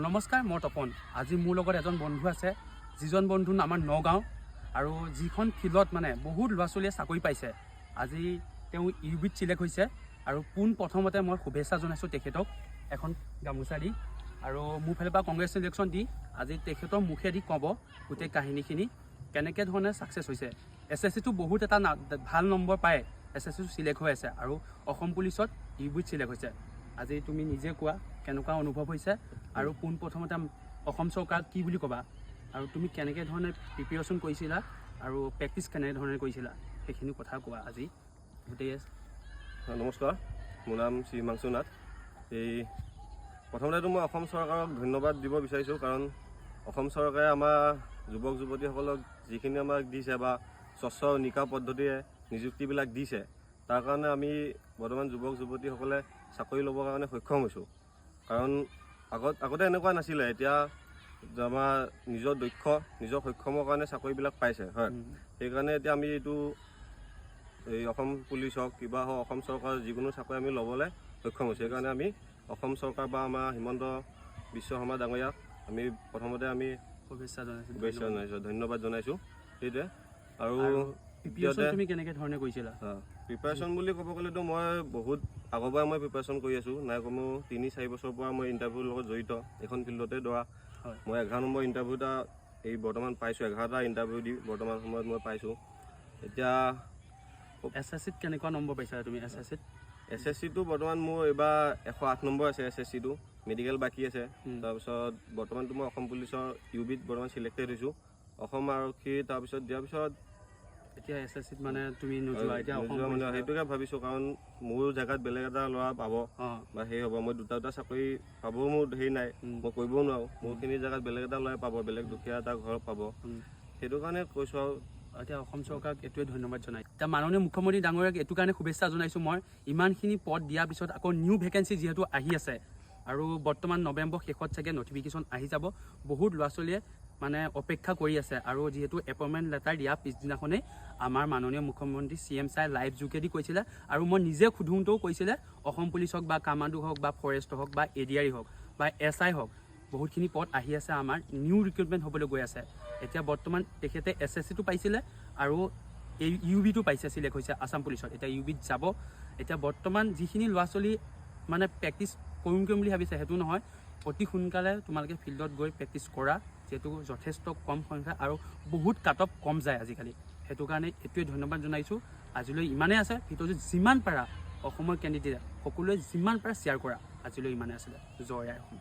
নমস্কাৰ, মই তপন। আজি মোৰ লগত এজন বন্ধু আছে, যিজন বন্ধু আমাৰ নগাঁও আৰু যিখন ফিল্ডত মানে বহুত ল'ৰা ছোৱালীয়ে চাকৰি পাইছে। আজি তেওঁ ইউবিত চিলেক্ট হৈছে আৰু প্ৰথমতে মই শুভেচ্ছা জনাইছোঁ তেখেতক এখন গামোচা দি আৰু মোৰ ফালৰ পৰা কংগ্ৰেচুলেশ্যন দি আজি তেখেতৰ মুখেদি ক'ব গোটেই কাহিনীখিনি কেনেকৈ ধৰণে ছাকচেছ হৈছে। SSC বহুত এটা ভাল নম্বৰ পায়, SSC চিলেক্ট হৈ আছে আৰু অসম পুলিচত ইউবিত চিলেক্ট হৈছে। আজি তুমি নিজে কোৱা কেনেকুৱা অনুভৱ হৈছে আৰু প্ৰথমতে অসম চৰকাৰক কি বুলি ক'বা আৰু তুমি কেনেকৈ ধৰণে প্ৰিপেৰেশ্যন কৰিছিলা আৰু প্ৰেক্টিচ কেনেধৰণে কৰিছিলা সেইখিনি কথা কোৱা আজি গোটেই। নমস্কাৰ, মোৰ নাম শ্ৰী হিমাংশু নাথ। প্ৰথমতেতো মই অসম চৰকাৰক ধন্যবাদ দিব বিচাৰিছোঁ, কাৰণ অসম চৰকাৰে আমাৰ যুৱক যুৱতীসকলক যিখিনি আমাক দিছে বা স্বচ্ছ নিকা পদ্ধতিৰে নিযুক্তিবিলাক দিছে, তাৰ কাৰণে আমি বৰ্তমান যুৱক যুৱতীসকলে চাকৰি ল'বৰ কাৰণে সক্ষম হৈছোঁ। কাৰণ আগতে এনেকুৱা নাছিলে, এতিয়া আমাৰ নিজৰ নিজৰ সক্ষমৰ কাৰণে চাকৰিবিলাক পাইছে, হয়। সেইকাৰণে এতিয়া আমি এই অসম পুলিচ হওক কিবা হওক অসম চৰকাৰৰ যিকোনো চাকৰি আমি ল'বলৈ সক্ষম হৈছোঁ। সেইকাৰণে আমি অসম চৰকাৰ বা আমাৰ হিমন্ত বিশ্ব শৰ্মা ডাঙৰীয়াক আমি প্ৰথমতে আমি শুভেচ্ছা জনাইছোঁ, ধন্যবাদ জনাইছোঁ। সেইটোৱে। আৰু তুমি কেনেকৈ ধৰণে কৰিছিলা? প্ৰিপেৰেশ্যন বুলি ক'ব গ'লেতো মই বহুত আগৰ পৰাই মই প্ৰিপেৰেশ্যন কৰি আছোঁ। নাই কমেও 3-4 বছৰৰ পৰা মই ইণ্টাৰভিউৰ লগত জড়িত। এইখন ফিল্ডতে ধৰা মই 11 নম্বৰ ইণ্টাৰভিউ এটা বৰ্তমান পাইছোঁ, 11টা ইণ্টাৰভিউ দি বৰ্তমান সময়ত মই পাইছোঁ। এতিয়া SSCত কেনেকুৱা নম্বৰ পাইছা তুমি? SSCটো বৰ্তমান মোৰ এইবাৰ 108 নম্বৰ আছে। SSCটো মেডিকেল বাকী আছে। তাৰপিছত বৰ্তমানতো মই অসম পুলিচৰ ইউবিত বৰ্তমান চিলেক্টেড হৈছোঁ, অসম আৰক্ষী। তাৰপিছত দিয়াৰ পিছত এতিয়া SSCত মানে তুমি নোযোৱা? এতিয়া মানে সেইটোকে ভাবিছোঁ, কাৰণ মোৰ জেগাত বেলেগ এটা ল'ৰা পাব বা সেই হ'ব। মই দুটা চাকৰি পাবও মোৰ হেৰি নাই, মই কৰিবও নোৱাৰোঁ। মোৰখিনি জেগাত বেলেগ এটা ল'ৰাই পাব, বেলেগ দুখীয়া এটা ঘৰত পাব। সেইটো কাৰণে কৈছোঁ। আৰু এতিয়া অসম চৰকাৰক এইটোৱে ধন্যবাদ জনাই। এতিয়া মাননীয় মুখ্যমন্ত্ৰী ডাঙৰীয়াক এইটো কাৰণে শুভেচ্ছা জনাইছোঁ মই, ইমানখিনি পদ দিয়াৰ পিছত আকৌ নিউ ভেকেঞ্চি যিহেতু আহি আছে আৰু বৰ্তমান নৱেম্বৰ শেষত চাগে নটিফিকেশ্যন আহি যাব। বহুত ল'ৰা ছোৱালীয়ে মানে অপেক্ষা কৰি আছে আৰু যিহেতু এপইণ্টমেণ্ট লেটাৰ দিয়াৰ পিছদিনাখনেই আমাৰ মাননীয় মুখ্যমন্ত্ৰী CM ছাৰে লাইভ যোগেদি কৈছিলে আৰু মই নিজে সোধোতেও কৈছিলে অসম পুলিচ হওক বা কামাণ্ডো হওক বা ফৰেষ্ট হওক বা ADRE হওক বা SI হওক, বহুতখিনি পদ আহি আছে, আমাৰ নিউ ৰিক্ৰুটমেণ্ট হ'বলৈ গৈ আছে। এতিয়া বৰ্তমান তেখেতে SSCটো পাইছিলে আৰু ইউবিটো পাইছে, চিলেক্ট হৈছে আছাম পুলিচত। এতিয়া ইউবিত যাব। এতিয়া বৰ্তমান যিখিনি ল'ৰা ছোৱালী মানে প্ৰেক্টিচ কৰিম বুলি ভাবিছে, সেইটো নহয়, অতি সোনকালে তোমালোকে ফিল্ডত গৈ প্ৰেক্টিচ কৰা, যিহেতু যথেষ্ট কম সংখ্যা আৰু বহুত কাট অফ কম যায় আজিকালি। সেইটো কাৰণে এইটোৱে ধন্যবাদ জনাইছোঁ। আজিলৈ ইমানেই আছে। ভিডিঅ'টো যিমান পাৰা অসমৰ কেণ্ডিডেট সকলোৱে যিমান পাৰা শ্বেয়াৰ কৰা। আজিলৈ ইমানেই আছিলে। জয় আই অসম।